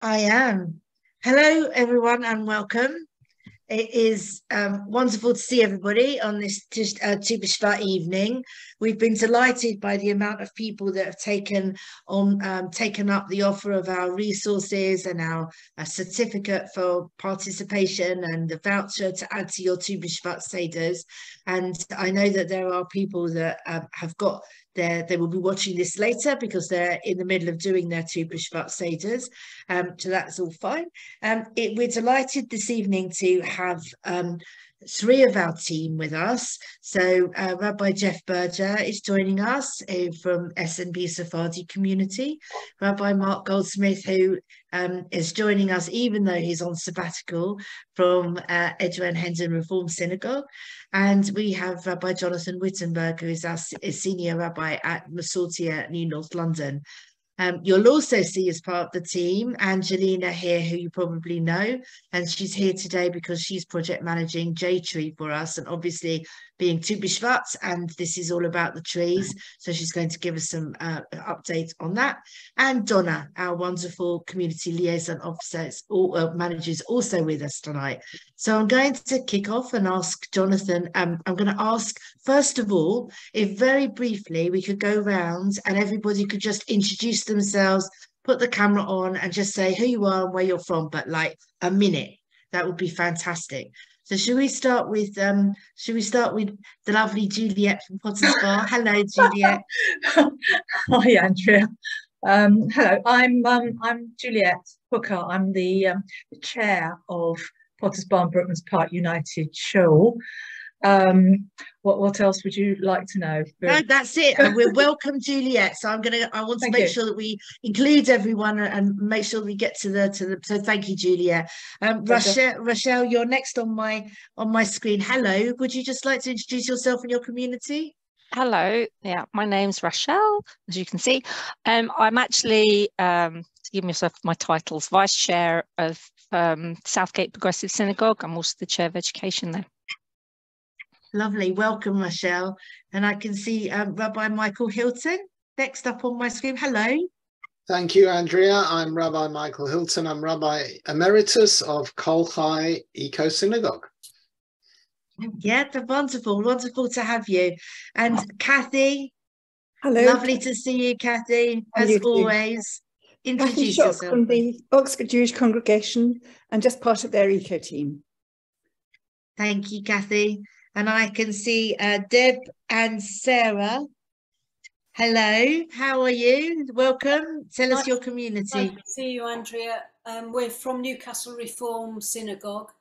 I am. Hello, everyone, and welcome. It is wonderful to see everybody on this Tu B'Shvat evening. We've been delighted by the amount of people that have taken up the offer of our resources and our certificate for participation and the voucher to add to your Tu B'Shvat seders. And I know that there are people that have got they will be watching this later because they're in the middle of doing their Tu B'Shvat seders. So that's all fine. We're delighted this evening to have three of our team with us. So Rabbi Jeff Berger is joining us from SNB Sephardi Community. Rabbi Mark Goldsmith, who is joining us even though he's on sabbatical from Edgware Hendon Reform Synagogue. And we have Rabbi Jonathan Wittenberg, who is our senior rabbi at Masortia, New North London. You'll also see as part of the team Angelina here, who you probably know, and she's here today because she's project managing JTree for us, and obviously being Tu B'Shvat, and this is all about the trees, so she's going to give us some updates on that. And Donna, our wonderful community liaison officer, manager, is also with us tonight. So I'm going to kick off and ask Jonathan. I'm going to ask, first of all, if very briefly we could go around and everybody could just introduce themselves, put the camera on and just say who you are and where you're from, but like a minute. That would be fantastic. So should we start with the lovely Juliet from Potter's Bar? Hello, Juliet. Hi, Andrea. Hello, I'm Juliet Hooker. I'm the chair of Potter's Bar and Brookman's Park United Show. What else would you like to know? No, that's it. We're welcome, Juliet. So I want to make sure that we include everyone and make sure we get to the. So thank you, Juliet. Rochelle, you're next on my screen. Hello. Would you just like to introduce yourself and your community? Hello. Yeah, my name's Rochelle. As you can see, I'm actually to give myself my titles, vice chair of Southgate Progressive Synagogue. I'm also the chair of education there. Lovely. Welcome, Rochelle. And I can see Rabbi Michael Hilton next up on my screen. Hello. Thank you, Andrea. I'm Rabbi Michael Hilton. I'm Rabbi Emeritus of Kol Chai Eco Synagogue. Yeah, wonderful to have you. And Kathy. Hello. Lovely to see you, Kathy, as always. Introduce yourself. From the Oxford Jewish Congregation and just part of their eco team. Thank you, Kathy. And I can see Deb and Sarah. Hello, how are you? Welcome. Tell us your community. Nice to see you, Andrea. We're from Newcastle Reform Synagogue.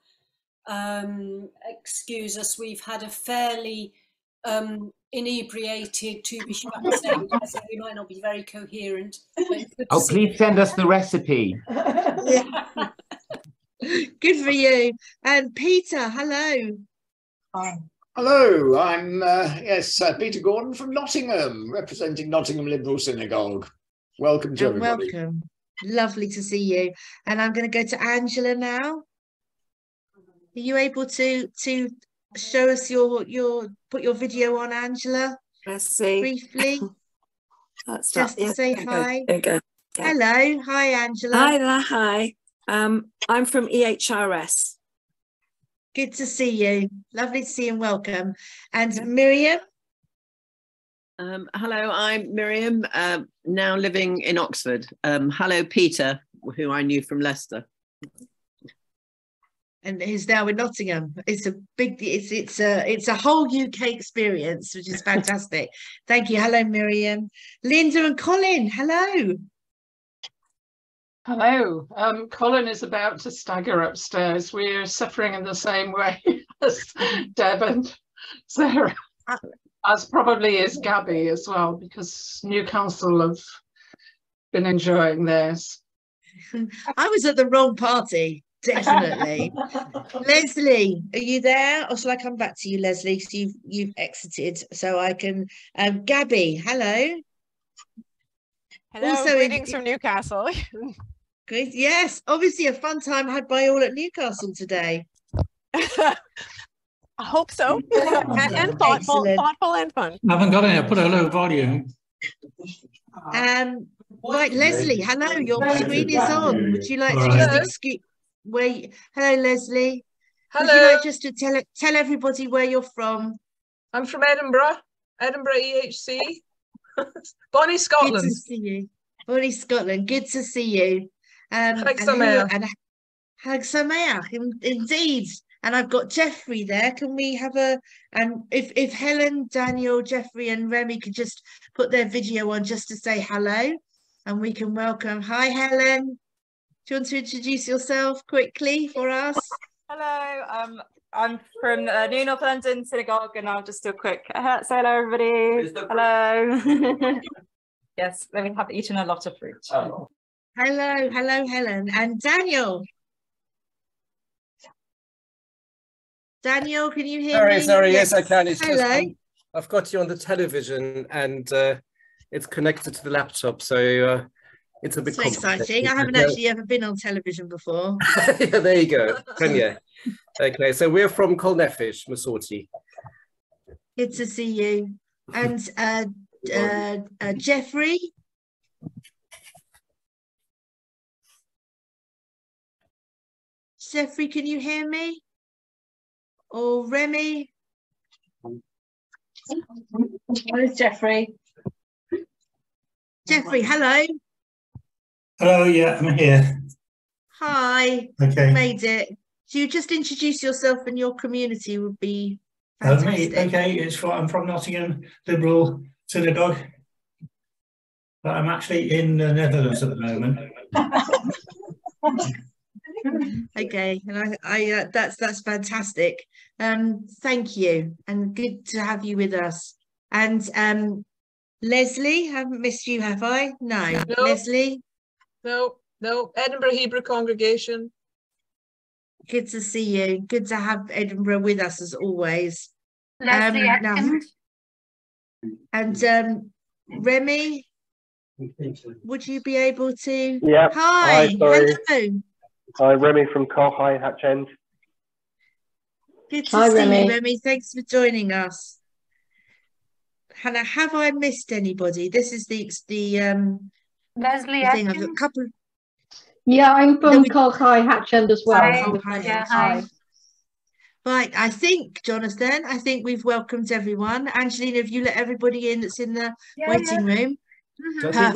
Excuse us, we've had a fairly inebriated Tu B'Shvat seder, so we might not be very coherent. Oh, please send us the recipe. Good for you. And Peter, hello. Hello, I'm Peter Gordon from Nottingham, representing Nottingham Liberal Synagogue. Welcome to everybody. Welcome. Lovely to see you. And I'm going to go to Angela now. Are you able to show us put your video on, Angela? Let's see. Briefly. Just to say hi. There you go. Yeah. Hello. Hi, Angela. Hi there. Hi. I'm from EHRS. Good to see you. Lovely to see you and welcome. And Miriam? Hello, I'm Miriam, now living in Oxford. Hello, Peter, who I knew from Leicester. And who's now in Nottingham. It's a whole UK experience, which is fantastic. Thank you. Hello, Miriam. Linda and Colin, hello. Hello. Colin is about to stagger upstairs. We're suffering in the same way as Deb and Sarah, as probably is Gabby as well, because Newcastle have been enjoying theirs. I was at the wrong party, definitely. Leslie, are you there? Or shall I come back to you, Leslie, because you've exited, so I can... Gabby, hello. Hello, also greetings from Newcastle. Great, yes, obviously a fun time had by all at Newcastle today. I hope so. and thoughtful and fun. I haven't got any. I put a low volume. Right, Leslie, hello, your screen is on. Would you like to just excuse wait? Hello, Leslie. Hello. Would you like just to tell everybody where you're from? I'm from Edinburgh EHC. Bonnie, Scotland. Good to see you. Bonnie, Scotland. Good to see you. Hag Sameach. Hag Sameach, indeed. And I've got JTree there. Can we have and if Helen, Daniel, JTree and Remy could just put their video on just to say hello, and we can welcome. Hi, Helen. Do you want to introduce yourself quickly for us? Hello, I'm from New North London Synagogue, and I'll just do a quick say hello, everybody. Hello. Yes, we have eaten a lot of fruit. Oh. Hello, Helen. And Daniel. Daniel, can you hear me? Sorry, yes, I can. It's hello. just, I've got you on the television, and it's connected to the laptop, so it's a bit so exciting. I haven't actually ever been on television before. Yeah, there you go. Okay, so we're from Kol Nefesh, Masorti. Good to see you. And JTree. JTree, can you hear me? Or Remy? Where's JTree? JTree, hello. Hello, yeah, I'm here. Hi. Okay. Made it. So you just introduce yourself and your community would be fantastic. Me, okay, I'm from Nottingham Liberal Synagogue, but I'm actually in the Netherlands at the moment. Okay, and I that's fantastic. Thank you, and good to have you with us. And Leslie, haven't missed you, have I? No. Leslie? No. Edinburgh Hebrew Congregation. Good to see you. Good to have Edinburgh with us as always. Leslie and Remy, would you be able to? Yeah. Hi. Hello. Hi, Remy from Colhigh Hatch End. Good to see you, Remy. Thanks for joining us. Hannah, have I missed anybody? This is the Leslie. I've got a couple. Yeah, I'm from Colhigh Hatch End as well. Hi. Right, I think, Jonathan, we've welcomed everyone. Angelina, have you let everybody in that's in the waiting room? So I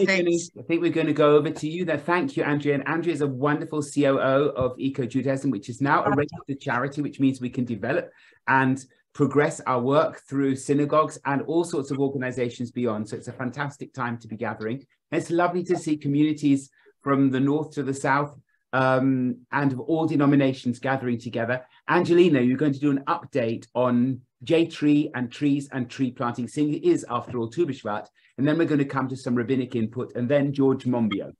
think we're going to go over to you there. Thank you, Andrea. And Andrea is a wonderful COO of EcoJudaism, which is now a registered charity, which means we can develop and progress our work through synagogues and all sorts of organizations beyond. So it's a fantastic time to be gathering. And it's lovely to see communities from the north to the south and of all denominations gathering together. Angelina, you're going to do an update on JTree and trees and tree planting, seeing it is, after all, Tu B'Shvat. And then we're going to come to some rabbinic input and then George Monbiot.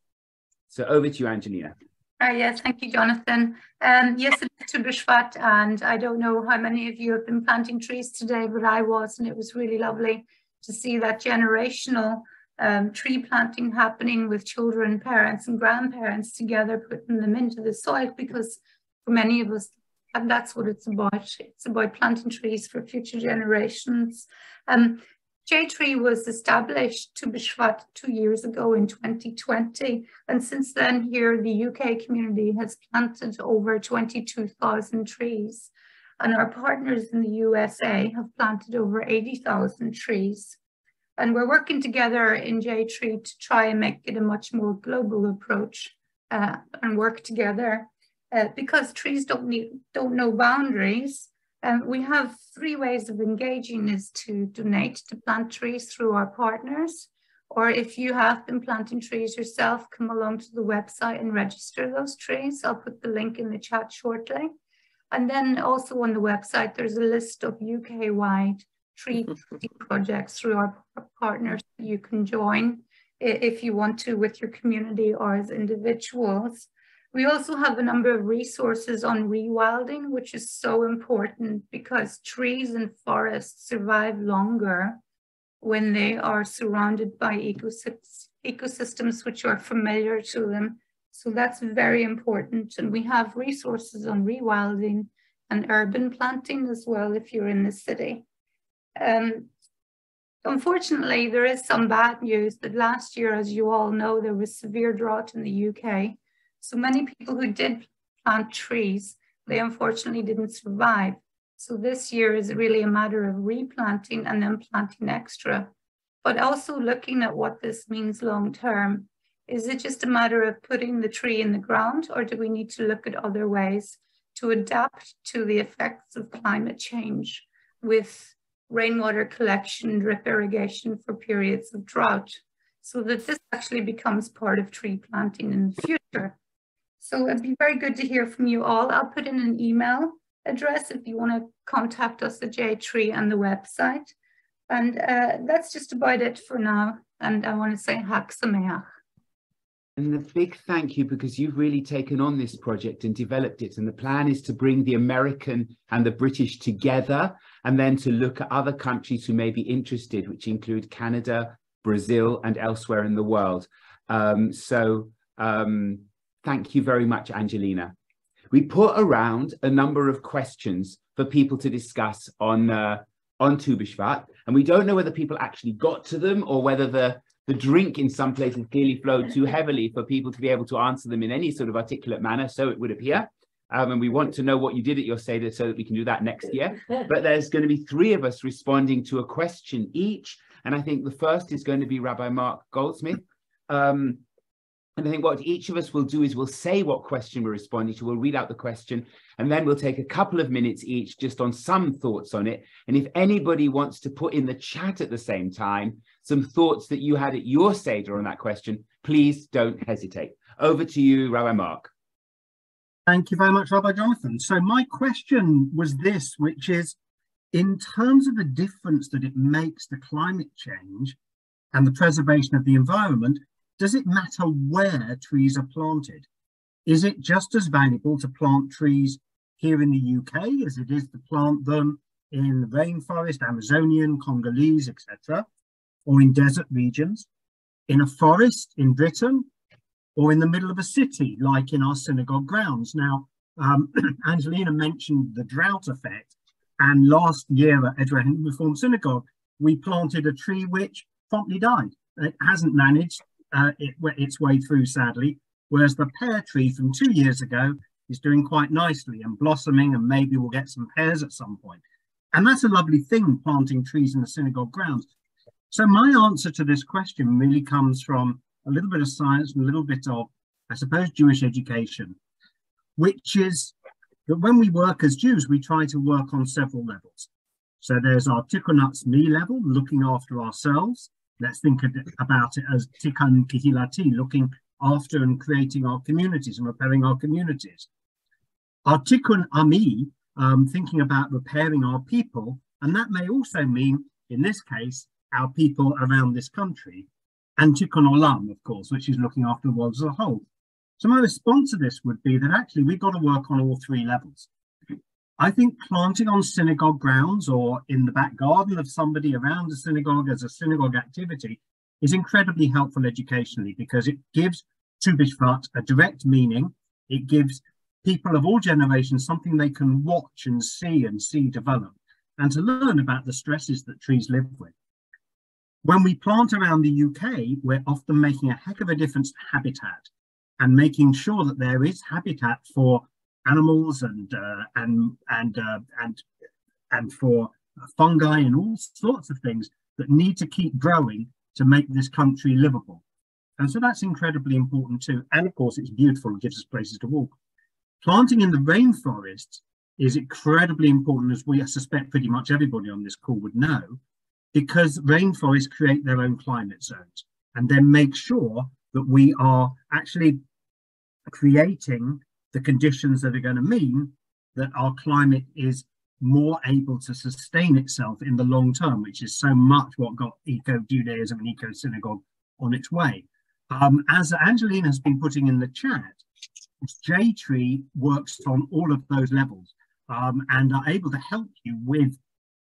So over to you, Angelina. Yes, thank you, Jonathan. Yes, it's Tu B'Shvat, and I don't know how many of you have been planting trees today, but I was, and it was really lovely to see that generational tree planting happening with children, parents, and grandparents together, putting them into the soil, because for many of us, and that's what it's about. It's about planting trees for future generations. JTree was established Tu B'Shvat 2 years ago in 2020. And since then, here, the UK community has planted over 22,000 trees. And our partners in the USA have planted over 80,000 trees. And we're working together in JTree to try and make it a much more global approach and work together. Because trees don't know boundaries, we have 3 ways of engaging: is to donate to plant trees through our partners, or if you have been planting trees yourself, come along to the website and register those trees. I'll put the link in the chat shortly. And then also on the website, there's a list of UK-wide tree projects through our partners that you can join if you want to with your community or as individuals. We also have a number of resources on rewilding, which is so important because trees and forests survive longer when they are surrounded by ecosystems which are familiar to them. So that's very important. And we have resources on rewilding and urban planting as well if you're in the city. Unfortunately, there is some bad news that last year, as you all know, there was severe drought in the UK. So many people who did plant trees, they unfortunately didn't survive. So this year is really a matter of replanting and then planting extra, but also looking at what this means long term. Is it just a matter of putting the tree in the ground, or do we need to look at other ways to adapt to the effects of climate change with rainwater collection, drip irrigation for periods of drought, so that this actually becomes part of tree planting in the future? So it'd be very good to hear from you all. I'll put in an email address if you want to contact us at JTree and the website. And that's just about it for now. And I want to say Hag Sameach. And a big thank you, because you've really taken on this project and developed it. And the plan is to bring the American and the British together, and then to look at other countries who may be interested, which include Canada, Brazil, and elsewhere in the world. Thank you very much, Angelina. We put around a number of questions for people to discuss on Tu B'Shvat, and we don't know whether people actually got to them or whether the drink in some places clearly flowed too heavily for people to be able to answer them in any sort of articulate manner, so it would appear. And we want to know what you did at your Seder so that we can do that next year. But there's going to be 3 of us responding to a question each. And I think the first is going to be Rabbi Mark Goldsmith. And I think what each of us will do is we'll say what question we're responding to. We'll read out the question, and then we'll take a couple of minutes each just on some thoughts on it. And if anybody wants to put in the chat at the same time some thoughts that you had at your Seder on that question, please don't hesitate. Over to you, Rabbi Mark. Thank you very much, Rabbi Jonathan. So my question was this, which is, in terms of the difference that it makes to climate change and the preservation of the environment, does it matter where trees are planted? Is it just as valuable to plant trees here in the UK as it is to plant them in the rainforest, Amazonian, Congolese, etc., or in desert regions, in a forest in Britain, or in the middle of a city, like in our synagogue grounds? Now, Angelina mentioned the drought effect, and last year at Edrei Reform Synagogue, we planted a tree which promptly died. It hasn't managed its way through, sadly, whereas the pear tree from 2 years ago is doing quite nicely and blossoming, and maybe we'll get some pears at some point. And that's a lovely thing, planting trees in the synagogue grounds. So my answer to this question really comes from a little bit of science and a little bit of, I suppose, Jewish education, which is that when we work as Jews, we try to work on several levels. So there's our tikkun atzmi level, looking after ourselves. Let's think about it as tikkun kihilati, looking after and creating our communities and repairing our communities. Our tikkun ami, thinking about repairing our people, and that may also mean, in this case, our people around this country. And tikkun olam, of course, which is looking after the world as a whole. So my response to this would be that actually we've got to work on all 3 levels. I think planting on synagogue grounds or in the back garden of somebody around the synagogue as a synagogue activity is incredibly helpful educationally, because it gives Tu B'Shvat a direct meaning. It gives people of all generations something they can watch and see develop, and to learn about the stresses that trees live with. When we plant around the UK, we're often making a heck of a difference to habitat and making sure that there is habitat for animals and for fungi and all sorts of things that need to keep growing to make this country livable. And so that's incredibly important too. And of course, it's beautiful and gives us places to walk. Planting in the rainforest is incredibly important, as we suspect pretty much everybody on this call would know, because rainforests create their own climate zones and then make sure that we are actually creating the conditions that are going to mean that our climate is more able to sustain itself in the long term, which is so much what got Eco-Judaism and Eco-Synagogue on its way. As Angelina has been putting in the chat, JTree works on all of those levels and are able to help you with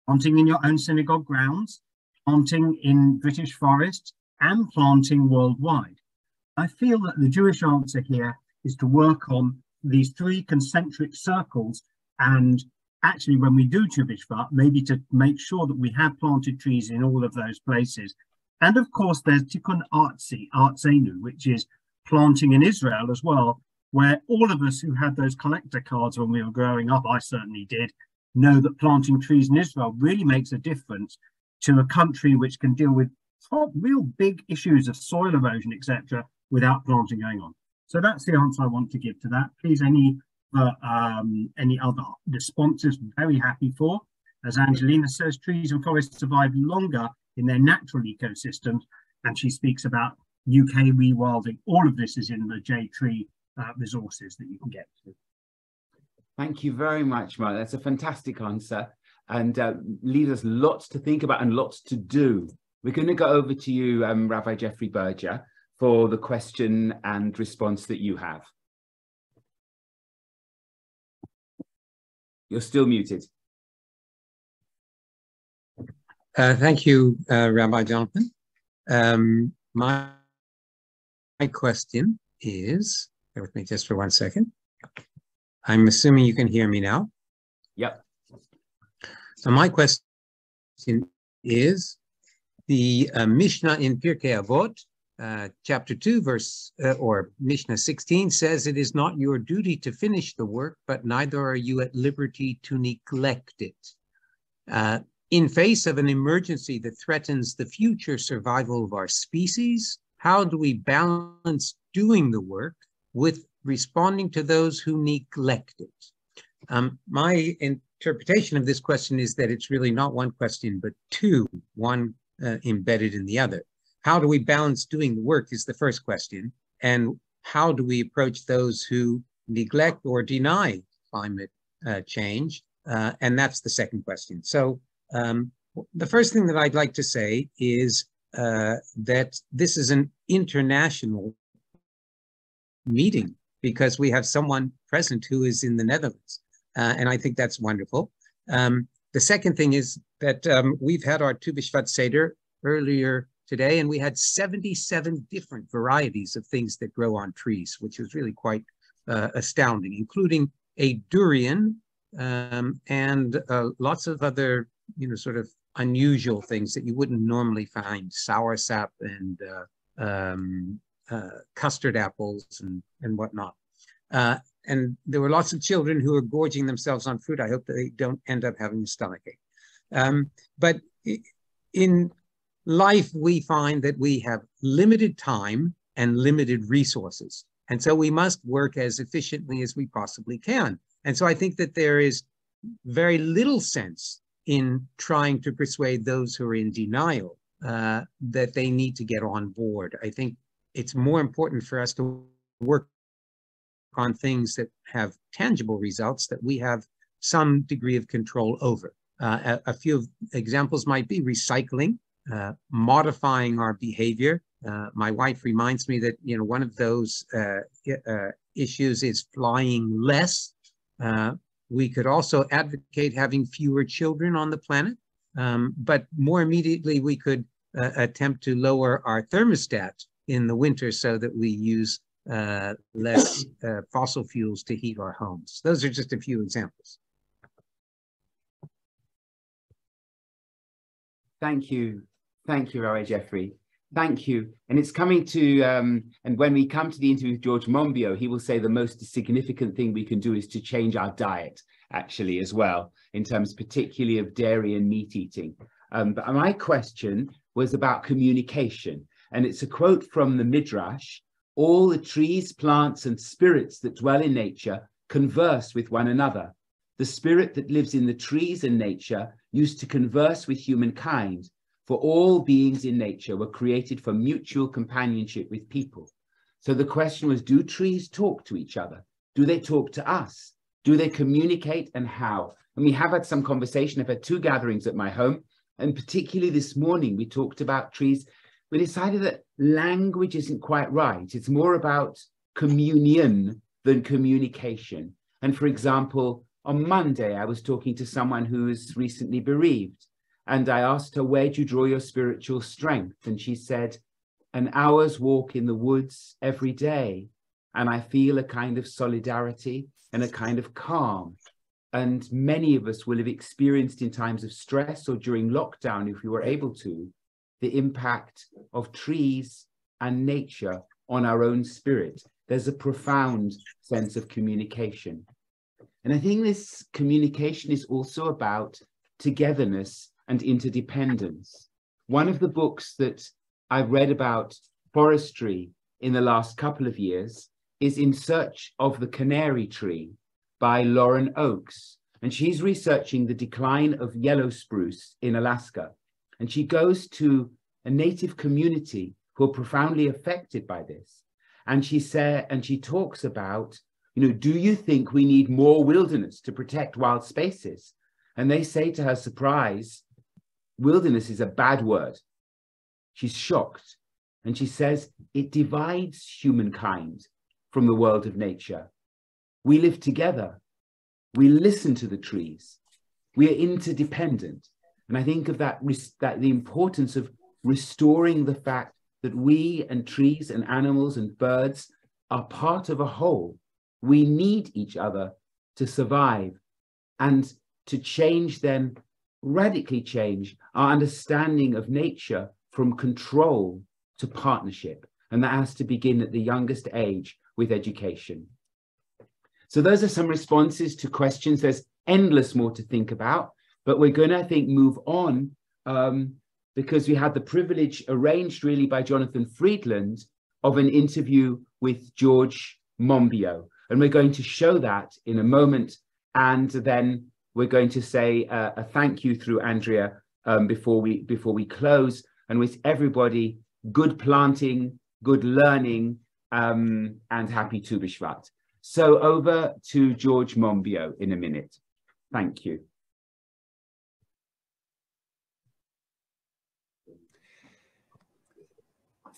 planting in your own synagogue grounds, planting in British forests, and planting worldwide. I feel that the Jewish answer here is to work on these 3 concentric circles and actually, when we do Tu B'Shvat, maybe to make sure that we have planted trees in all of those places. And of course, there's Tikkun Artsenu, which is planting in Israel as well, where all of us who had those collector cards when we were growing up, I certainly did, know that planting trees in Israel really makes a difference to a country which can deal with real big issues of soil erosion, etc., without planting going on. So that's the answer I want to give to that. Please, any other responses, very happy for. As Angelina says, trees and forests survive longer in their natural ecosystems, and she speaks about UK rewilding. All of this is in the JTree resources that you can get to. Thank you very much, Mark. That's a fantastic answer, and leaves us lots to think about and lots to do. We're going to go over to you, Rabbi Jeffrey Berger, for the question and response that you have. You're still muted. Thank you, Rabbi Jonathan. My question is, bear with me just for 1 second. I'm assuming you can hear me now. Yep. So my question is, the Mishnah in Pirkei Avot, chapter 2, verse, or Mishnah 16 says, it is not your duty to finish the work, but neither are you at liberty to neglect it. In face of an emergency that threatens the future survival of our species, how do we balance doing the work with responding to those who neglect it? My interpretation of this question is that it's really not one question, but two, one embedded in the other. How do we balance doing the work is the first question, and how do we approach those who neglect or deny climate change? And that's the second question. So the first thing that I'd like to say is that this is an international meeting because we have someone present who is in the Netherlands, and I think that's wonderful. The second thing is that we've had our Tu B'Shvat Seder earlier today, and we had 77 different varieties of things that grow on trees, which was really quite astounding, including a durian and lots of other, sort of unusual things that you wouldn't normally find, soursop and custard apples and whatnot. And there were lots of children who were gorging themselves on fruit. I hope that they don't end up having a stomachache. But in life, we find that we have limited time and limited resources. And so we must work as efficiently as we possibly can. And so I think that there is very little sense in trying to persuade those who are in denial that they need to get on board. I think it's more important for us to work on things that have tangible results that we have some degree of control over. A few examples might be recycling, modifying our behavior. My wife reminds me that, one of those issues is flying less. We could also advocate having fewer children on the planet, but more immediately we could attempt to lower our thermostat in the winter so that we use less fossil fuels to heat our homes. Those are just a few examples. Thank you. Thank you, Rabbi Jeffrey. Thank you. And it's coming to, and when we come to the interview with George Monbiot, he will say the most significant thing we can do is to change our diet, actually, as well, in terms particularly of dairy and meat eating. But my question was about communication. And it's a quote from the Midrash: all the trees, plants, and spirits that dwell in nature converse with one another. The spirit that lives in the trees and nature used to converse with humankind, for all beings in nature were created for mutual companionship with people. So the question was, do trees talk to each other? Do they talk to us? Do they communicate, and how? And we have had some conversation. I've had 2 gatherings at my home, and particularly this morning, we talked about trees. We decided that language isn't quite right. It's more about communion than communication. And for example, on Monday, I was talking to someone who was recently bereaved, and I asked her, where do you draw your spiritual strength? And she said, an hour's walk in the woods every day, and I feel a kind of solidarity and a kind of calm. and many of us will have experienced in times of stress or during lockdown, if we were able to, the impact of trees and nature on our own spirit. There's a profound sense of communication. And I think this communication is also about togetherness and interdependence. One of the books that I've read about forestry in the last couple of years is In Search of the Canary Tree by Lauren Oakes. And she's researching the decline of yellow spruce in Alaska. And she goes to a native community who are profoundly affected by this. And she talks about, do you think we need more wilderness to protect wild spaces? And they say to her surprise, wilderness is a bad word. She's shocked. And she says, it divides humankind from the world of nature. We live together. We listen to the trees. We are interdependent. And I think of that the importance of restoring the fact that we and trees and animals and birds are part of a whole. We need each other to survive, and to change then, radically change our understanding of nature from control to partnership. And that has to begin at the youngest age with education. So those are some responses to questions. There's endless more to think about, but we're going to, I think, move on because we had the privilege arranged really by Jonathan Friedland of an interview with George Monbiot. And we're going to show that in a moment. And then we're going to say a thank you through Andrea before we close, and wish everybody good planting, good learning, and happy Tu B'Shvat. So over to George Monbiot in a minute. Thank you.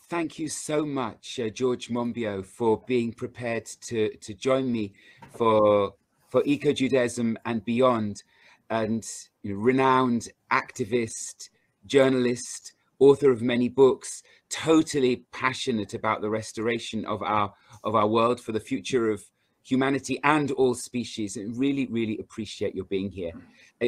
Thank you so much, George Monbiot, for being prepared to join me for EcoJudaism and beyond, and renowned activist, journalist, author of many books, totally passionate about the restoration of our world for the future of humanity and all species. And really, really appreciate your being here.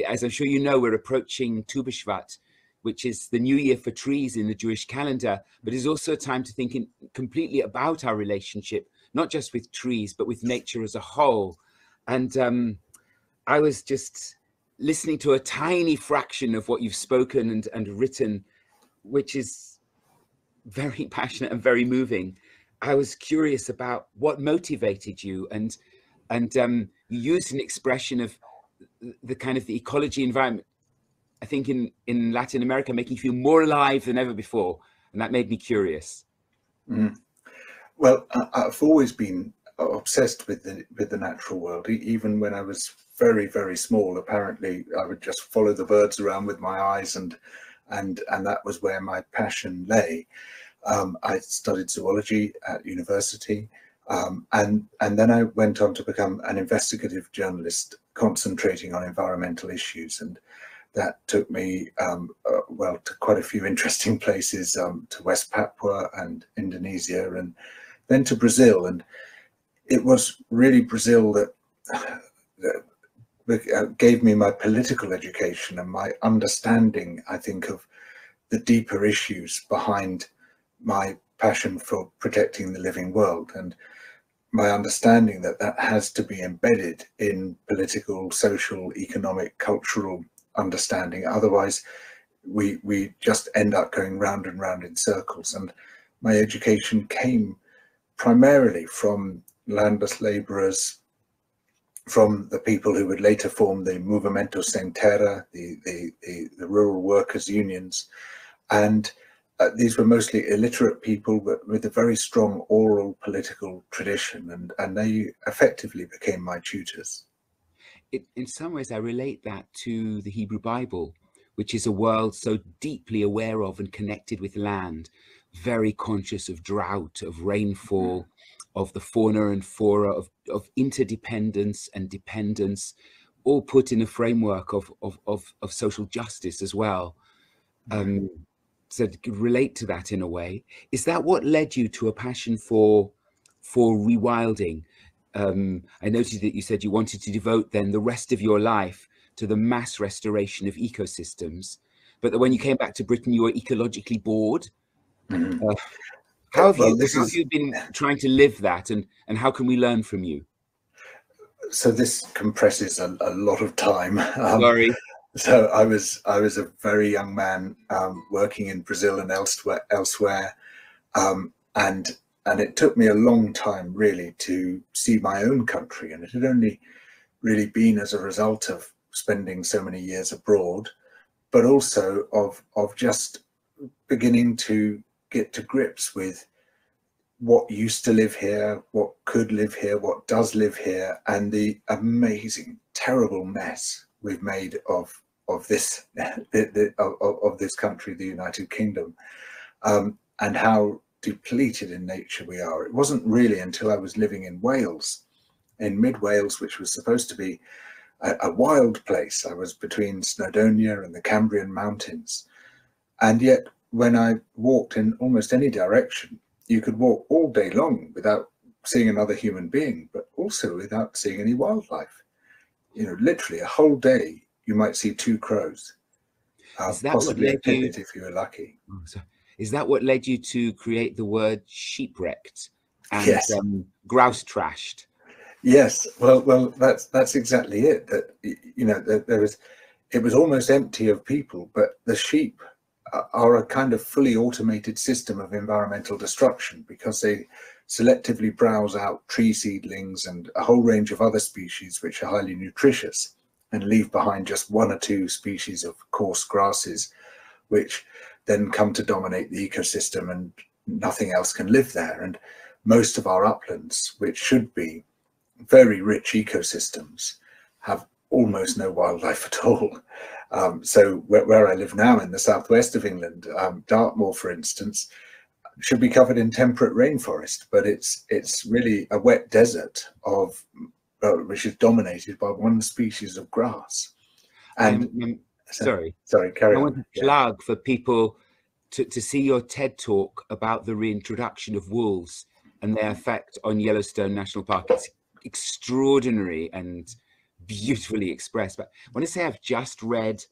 As I'm sure you know, we're approaching Tu B'Shvat, which is the new year for trees in the Jewish calendar, but is also a time to think completely about our relationship, not just with trees, but with nature as a whole. And I was just listening to a tiny fraction of what you've spoken and written, which is very passionate and very moving. I was curious about what motivated you, and you used an expression of the kind of the ecology environment, I think in Latin America, making you feel more alive than ever before. And that made me curious. Mm. Well, I've always been obsessed with the natural world. Even when I was very, very small, apparently I would just follow the birds around with my eyes, and that was where my passion lay. I studied zoology at university, and then I went on to become an investigative journalist concentrating on environmental issues, and that took me well, to quite a few interesting places, to West Papua and Indonesia, and then to Brazil. And it was really Brazil that gave me my political education and my understanding, I think, of the deeper issues behind my passion for protecting the living world, and my understanding that that has to be embedded in political, social, economic, cultural understanding. Otherwise, we just end up going round and round in circles. And my education came primarily from landless laborers, from the people who would later form the Movimento Sem Terra, the rural workers' unions. And these were mostly illiterate people, but with a very strong oral political tradition, and they effectively became my tutors. In some ways, I relate that to the Hebrew Bible, which is a world so deeply aware of and connected with land, very conscious of drought, of rainfall, of the fauna and flora, of interdependence and dependence, all put in a framework of social justice as well. So to relate to that in a way. Is that what led you to a passion for rewilding? I noted that you said you wanted to devote then the rest of your life to the mass restoration of ecosystems, but that when you came back to Britain, you were ecologically bored. How have you been trying to live that, and how can we learn from you? So this compresses a lot of time. Sorry. So I was a very young man working in Brazil and elsewhere, and it took me a long time really to see my own country, and it had only really been as a result of spending so many years abroad, but also of just beginning to get to grips with what used to live here, what could live here, what does live here, and the amazing, terrible mess we've made of this of this country, the United Kingdom, and how depleted in nature we are. It wasn't really until I was living in Wales, in mid Wales, which was supposed to be a wild place. I was between Snowdonia and the Cambrian Mountains, and yet when I walked in almost any direction, you could walk all day long without seeing another human being, but also without seeing any wildlife. You know, literally a whole day you might see 2 crows, possibly a pipit if you were lucky. Is that what led you to create the word sheepwrecked and yes. Grouse trashed? Yes, well, that's exactly it. That, you know, it was almost empty of people, but the sheep are a kind of fully automated system of environmental destruction, because they selectively browse out tree seedlings and a whole range of other species which are highly nutritious, and leave behind just 1 or 2 species of coarse grasses, which then come to dominate the ecosystem, and nothing else can live there. And most of our uplands, which should be very rich ecosystems, have almost no wildlife at all. So where I live now in the southwest of England, Dartmoor, for instance, should be covered in temperate rainforest, but it's really a wet desert of which is dominated by 1 species of grass. And sorry, carry on. I want to plug for people to see your TED talk about the reintroduction of wolves and their effect on Yellowstone National Park. It's extraordinary and beautifully expressed. But I want to say I've just read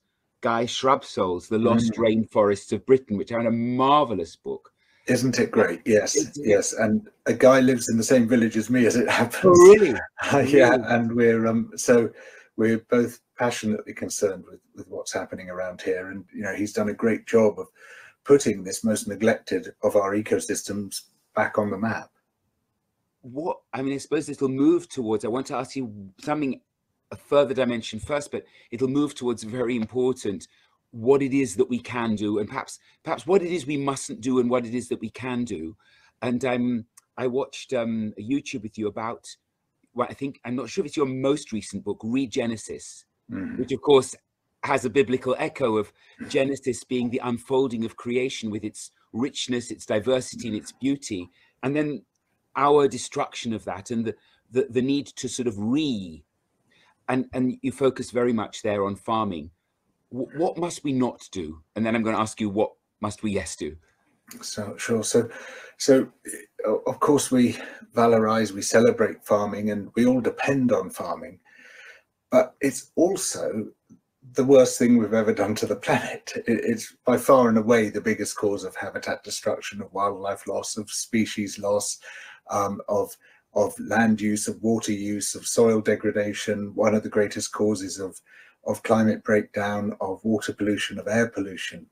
Guy Shrubsole's The Lost Rainforests of Britain, which are a marvelous book. Isn't it great? Yes, yes. And a guy lives in the same village as me, as it happens. Oh, really? Yeah, and we're both passionately concerned with what's happening around here. And you know, he's done a great job of putting this most neglected of our ecosystems back on the map. What I mean, I suppose it'll move towards. I want to ask you something, a further dimension first, but it'll move towards very important. What it is that we can do, and perhaps what it is we mustn't do, and what it is that we can do. And I watched a YouTube with you about, well, I think, I'm not sure if it's your most recent book, Regenesis, which of course has a biblical echo of Genesis being the unfolding of creation with its richness, its diversity, and its beauty, and then our destruction of that, and the need to sort of and you focus very much there on farming. What must we not do? And then I'm going to ask you, what must we yes do? So sure. So of course we valorize, we celebrate farming, and we all depend on farming. But it's also the worst thing we've ever done to the planet. It's by far and away the biggest cause of habitat destruction, of wildlife loss, of species loss, of land use, of water use, of soil degradation. One of the greatest causes of climate breakdown, of water pollution, of air pollution.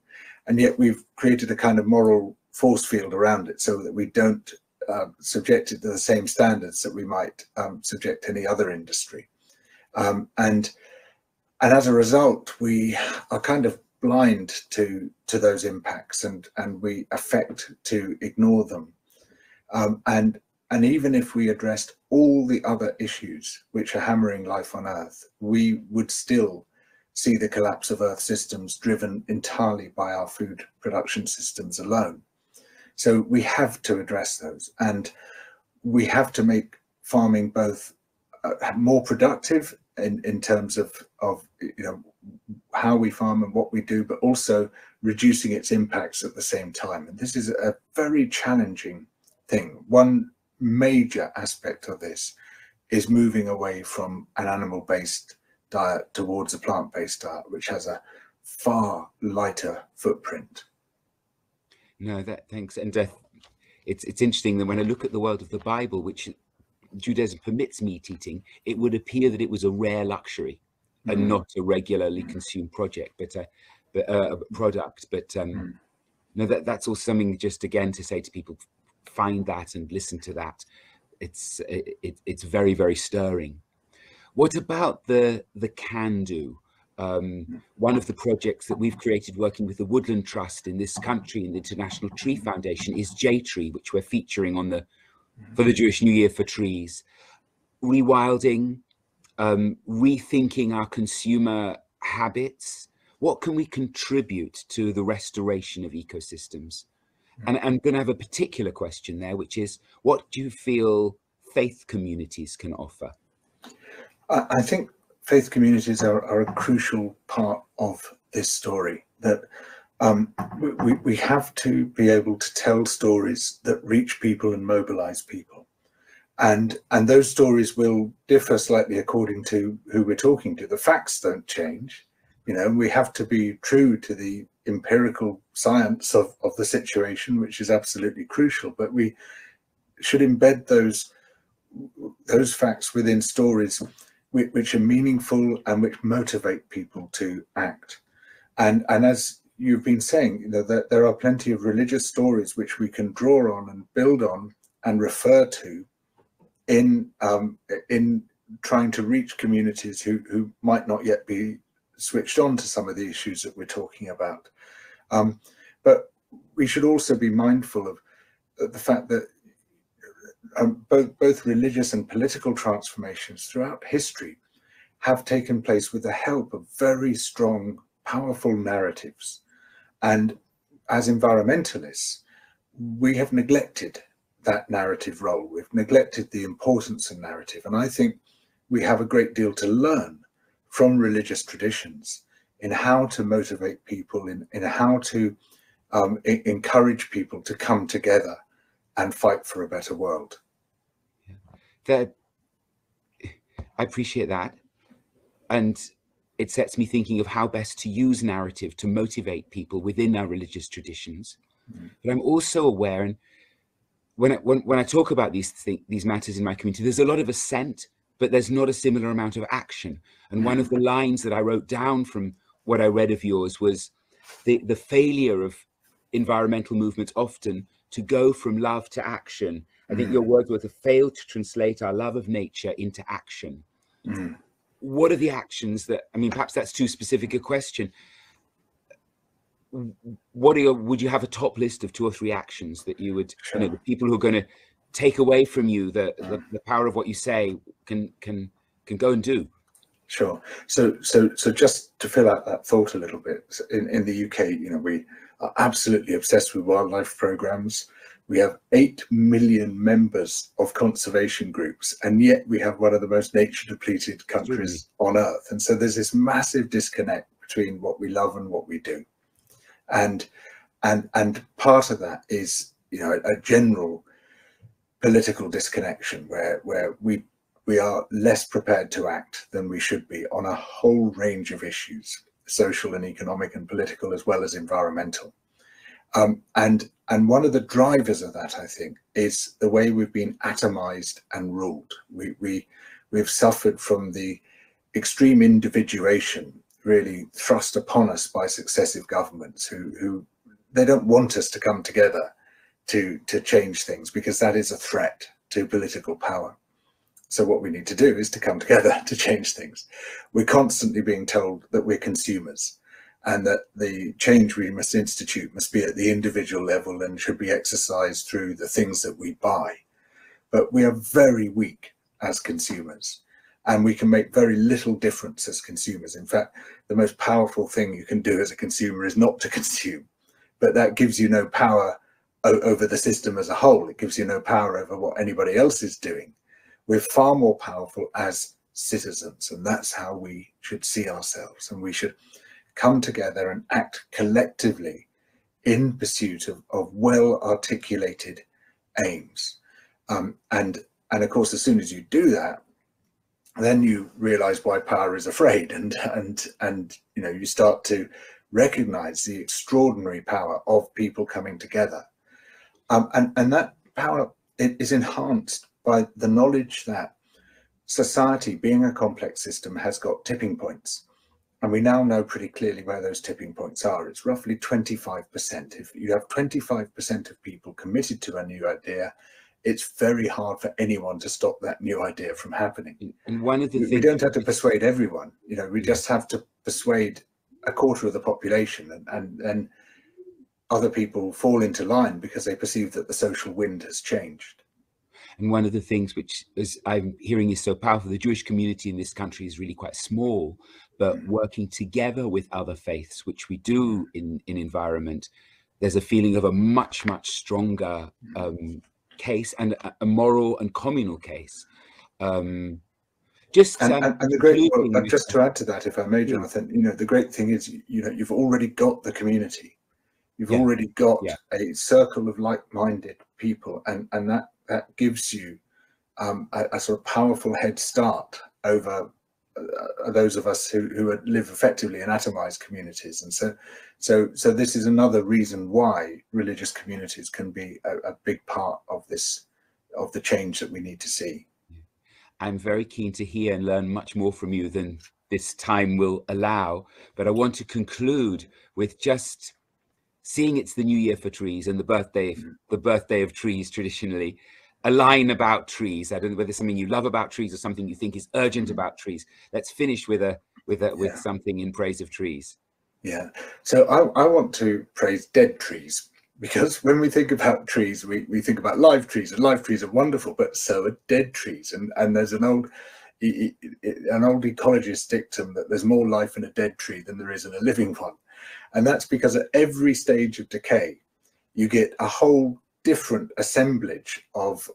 And yet we've created a kind of moral force field around it, so that we don't subject it to the same standards that we might subject any other industry. And as a result, we are kind of blind to those impacts, and we affect to ignore them. And even if we addressed all the other issues which are hammering life on Earth, we would still see the collapse of Earth systems driven entirely by our food production systems alone. So we have to address those, and we have to make farming both more productive in terms of how we farm and what we do, but also reducing its impacts at the same time. And this is a very challenging thing. One major aspect of this is moving away from an animal-based diet towards a plant-based diet, which has a far lighter footprint. No, thanks. And it's interesting that when I look at the world of the Bible, which Judaism permits meat eating, it would appear that it was a rare luxury and not a regularly consumed project, but a product. But no, that's also something, just again to say to people, find that and listen to that. It's very, very stirring. What about the can-do? One of the projects that we've created working with the Woodland Trust in this country and the International Tree Foundation is JTree, which we're featuring on for the Jewish New Year for trees. Rewilding, rethinking our consumer habits. What can we contribute to the restoration of ecosystems? And I'm going to have a particular question there, which is, what do you feel faith communities can offer? I think faith communities are a crucial part of this story, that we have to be able to tell stories that reach people and mobilize people. And those stories will differ slightly according to who we're talking to. The facts don't change. We have to be true to the empirical science of the situation, which is absolutely crucial, but we should embed those facts within stories which are meaningful and which motivate people to act. And as you've been saying, that there are plenty of religious stories which we can draw on and build on and refer to in trying to reach communities who might not yet be switched on to some of the issues that we're talking about. But we should also be mindful of the fact that both religious and political transformations throughout history have taken place with the help of very strong, powerful narratives. And as environmentalists, we have neglected that narrative role. We've neglected the importance of narrative. And I think we have a great deal to learn from religious traditions in how to motivate people, in how to encourage people to come together and fight for a better world. I appreciate that. And it sets me thinking of how best to use narrative to motivate people within our religious traditions. But I'm also aware, and when I talk about these matters in my community, there's a lot of assent, but there's not a similar amount of action. And one of the lines that I wrote down from what I read of yours was the failure of environmental movements often to go from love to action. I think your words were to fail to translate our love of nature into action. What are the actions that, perhaps that's too specific a question. Would you have a top list of 2 or 3 actions that you would, the people who are going to take away from you the power of what you say can go and do? Sure. So just to fill out that thought a little bit, in the UK, we are absolutely obsessed with wildlife programs. We have 8 million members of conservation groups, and yet we have one of the most nature depleted countries on earth. And so there's this massive disconnect between what we love and what we do. And part of that is, a general political disconnection where we are less prepared to act than we should be on a whole range of issues, social and economic and political, as well as environmental. And one of the drivers of that, I think, is the way we've been atomized and ruled. We've suffered from the extreme individuation really thrust upon us by successive governments who they don't want us to come together to change things, because that is a threat to political power. So what we need to do is to come together to change things. We're constantly being told that we're consumers, and that the change we must institute must be at the individual level and should be exercised through the things that we buy. But we are very weak as consumers, and we can make very little difference as consumers. In fact, the most powerful thing you can do as a consumer is not to consume, but that gives you no power over the system as a whole. It gives you no power over what anybody else is doing. We're far more powerful as citizens, and that's how we should see ourselves. And we should come together and act collectively in pursuit of well-articulated aims. And of course, as soon as you do that, then you realize why power is afraid, and you know, you start to recognize the extraordinary power of people coming together, and that power is enhanced by the knowledge that society, being a complex system, has got tipping points. And we now know pretty clearly where those tipping points are. It's roughly 25%. If you have 25% of people committed to a new idea, it's very hard for anyone to stop that new idea from happening. And one of the things, we don't have to persuade everyone, you know, we just have to persuade a quarter of the population, and then other people fall into line because they perceive that the social wind has changed. And one of the things which is I'm hearing is so powerful, the Jewish community in this country is really quite small, but working together with other faiths, which we do in environment, there's a feeling of a much, much stronger case, and a moral and communal case. Just the great, well, just to add to that, if I may, Jonathan, you know, the great thing is, you know, you've already got the community. You've already got a circle of like-minded people, and that gives you a sort of powerful head start over those of us who live effectively in atomized communities. And so this is another reason why religious communities can be a big part of the change that we need to see. I'm very keen to hear and learn much more from you than this time will allow, but I want to conclude with just seeing it's the new year for trees and the birthday of trees traditionally, a line about trees. I don't know whether it's something you love about trees or something you think is urgent about trees. Let's finish with something in praise of trees. Yeah, so I want to praise dead trees, because when we think about trees, we think about live trees, and live trees are wonderful, but so are dead trees. And there's an old ecologist dictum that there's more life in a dead tree than there is in a living one. And that's because at every stage of decay, you get a whole different assemblage of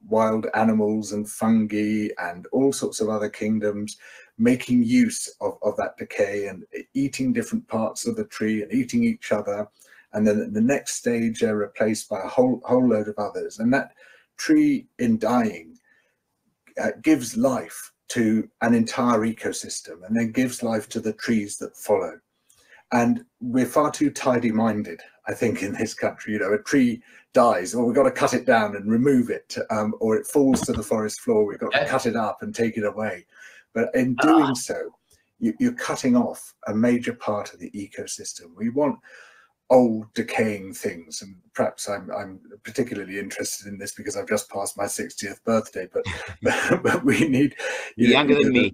wild animals and fungi and all sorts of other kingdoms making use of that decay and eating different parts of the tree and eating each other. And then at the next stage, they're replaced by a whole load of others. And that tree in dying gives life to an entire ecosystem, and then gives life to the trees that follow. And we're far too tidy-minded, I think, in this country. You know, a tree dies, or we've got to cut it down and remove it, or it falls to the forest floor, we've got to cut it up and take it away. But in doing so, you're cutting off a major part of the ecosystem. We want old decaying things, and perhaps I'm particularly interested in this because I've just passed my 60th birthday, but we need younger than me.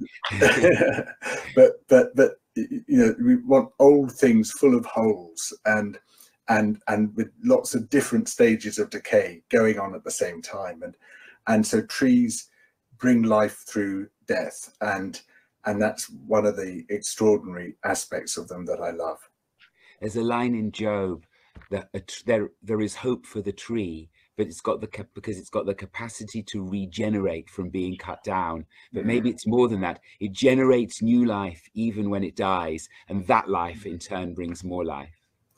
but you know, we want old things full of holes and with lots of different stages of decay going on at the same time, and so trees bring life through death, and that's one of the extraordinary aspects of them that I love. There's a line in Job that there is hope for the tree, but because it's got the capacity to regenerate from being cut down. But maybe it's more than that. It generates new life even when it dies, and that life in turn brings more life.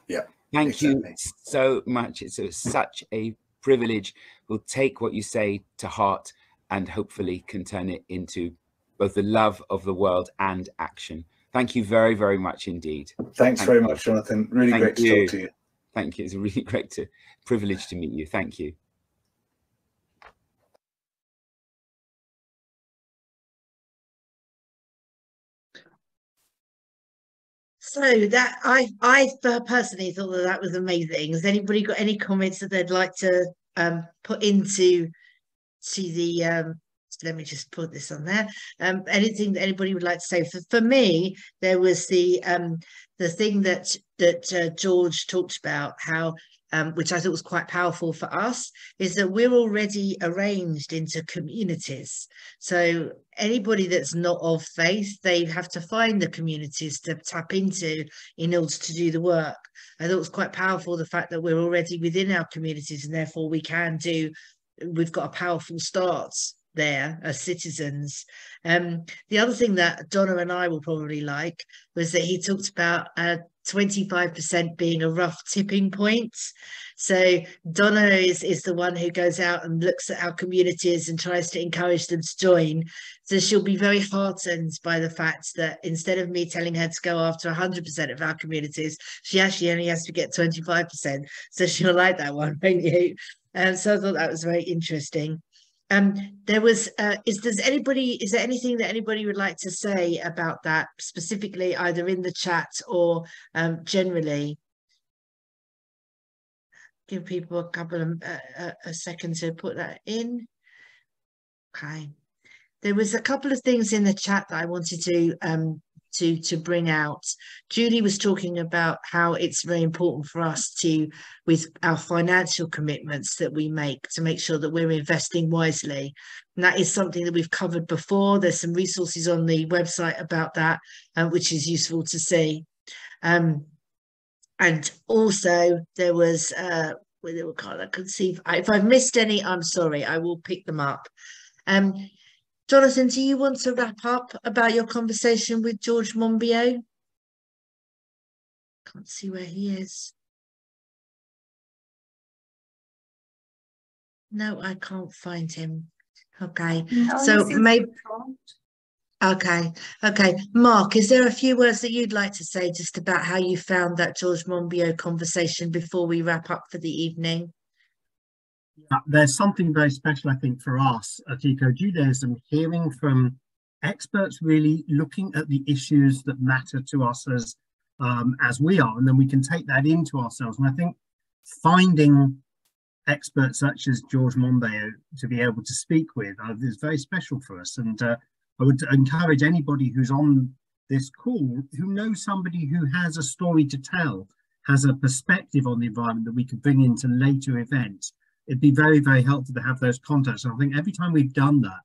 Yeah. Thank you so much. It's such a privilege. We'll take what you say to heart and hopefully can turn it into both the love of the world and action. Thank you very, very much indeed. Thanks very much, Jonathan. Really great to talk to you. Thank you. It's a really great privilege to meet you. Thank you. So that I personally thought that was amazing. Has anybody got any comments that they'd like to put into the let me just put this on there. Anything that anybody would like to say? For me, there was the thing that George talked about, how which I thought was quite powerful for us, is that we're already arranged into communities. So anybody that's not of faith, they have to find the communities to tap into in order to do the work. I thought it was quite powerful, the fact that we're already within our communities, and therefore we've got a powerful start there as citizens. The other thing that Donna and I will probably like was that he talked about 25% being a rough tipping point. So Donna is the one who goes out and looks at our communities and tries to encourage them to join. So she'll be very heartened by the fact that instead of me telling her to go after 100% of our communities, she actually only has to get 25%. So she'll like that one, won't you? So I thought that was very interesting. There was, is there anything that anybody would like to say about that specifically, either in the chat or generally? Give people a couple of a second to put that in. Okay. There was a couple of things in the chat that I wanted to bring out. Julie was talking about how it's very important for us to, with our financial commitments that we make, to make sure that we're investing wisely. And that is something that we've covered before. There's some resources on the website about that, which is useful to see. And also there was, I could see, if I've missed any, I'm sorry, I will pick them up. Jonathan, do you want to wrap up about your conversation with George Monbiot? Can't see where he is. No, I can't find him. Okay, No, so maybe. Okay. Mark, is there a few words that you'd like to say just about how you found that George Monbiot conversation before we wrap up for the evening? There's something very special, I think, for us at EcoJudaism, hearing from experts really looking at the issues that matter to us as we are, and then we can take that into ourselves. And I think finding experts such as George Monbiot to be able to speak with is very special for us. And I would encourage anybody who's on this call who knows somebody who has a story to tell, has a perspective on the environment that we could bring into later events. It'd be very, very helpful to have those contacts. And I think every time we've done that,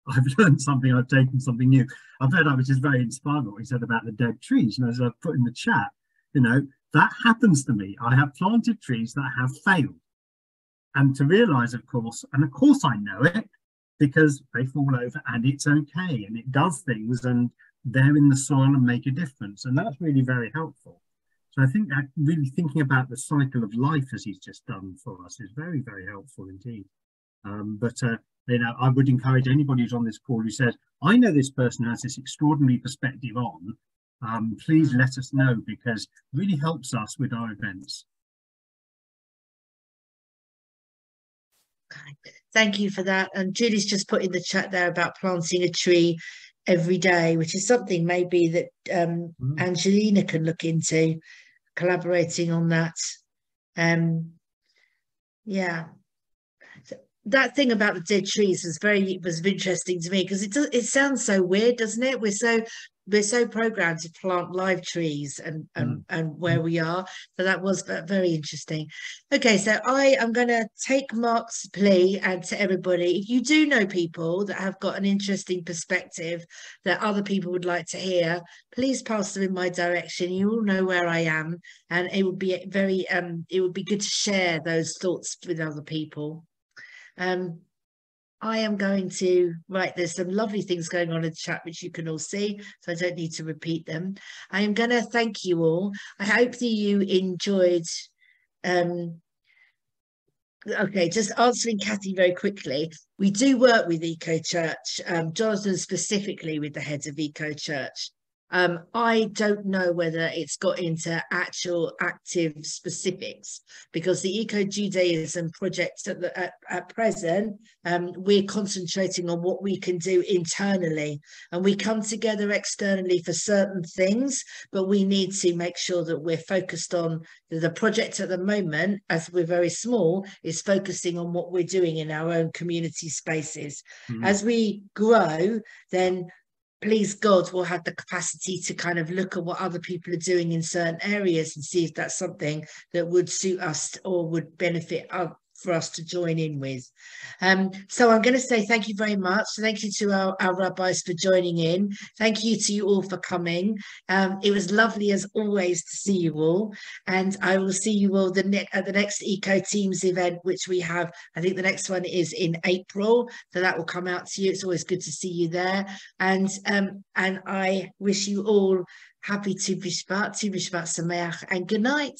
I've learned something, I've taken something new. I've heard that, which is very inspiring, what he said about the dead trees. And as I've put in the chat, that happens to me. I have planted trees that have failed. And to realize, of course I know it, because they fall over and it's okay. And it does things and they're in the soil and make a difference. And that's really very helpful. So I think that really thinking about the cycle of life as he's just done for us is very, very helpful indeed. I would encourage anybody who's on this call who says, I know this person has this extraordinary perspective on, please let us know, because it really helps us with our events. Thank you for that. And Julie's just put in the chat there about planting a tree every day, which is something maybe that Angelina can look into, collaborating on that. Yeah, so that thing about the dead trees was interesting to me, because it sounds so weird, doesn't it? We're so programmed to plant live trees and where we are. So that was very interesting. Okay, so I am going to take Mark's plea and to everybody, if you do know people that have got an interesting perspective that other people would like to hear, please pass them in my direction. You all know where I am, and it would be it would be good to share those thoughts with other people. I am going to there's some lovely things going on in the chat, which you can all see, so I don't need to repeat them. I am going to thank you all. I hope that you enjoyed. Okay, just answering Kathy very quickly. We do work with Eco Church, Jonathan specifically with the heads of Eco Church. I don't know whether it's got into actual active specifics, because the EcoJudaism project at present, we're concentrating on what we can do internally, and we come together externally for certain things, but we need to make sure that we're focused on the project at the moment, as we're very small, is focusing on what we're doing in our own community spaces. As we grow, then please God, we'll have the capacity to kind of look at what other people are doing in certain areas and see if that's something that would suit us or would benefit for us to join in with. So I'm going to say thank you very much. Thank you to our rabbis for joining in. Thank you to you all for coming. It was lovely as always to see you all, and I will see you all at the next Eco Teams event, which we have. I think the next one is in April, so that will come out to you. It's always good to see you there, and I wish you all happy Tu B'Shvat Sameach, and good night.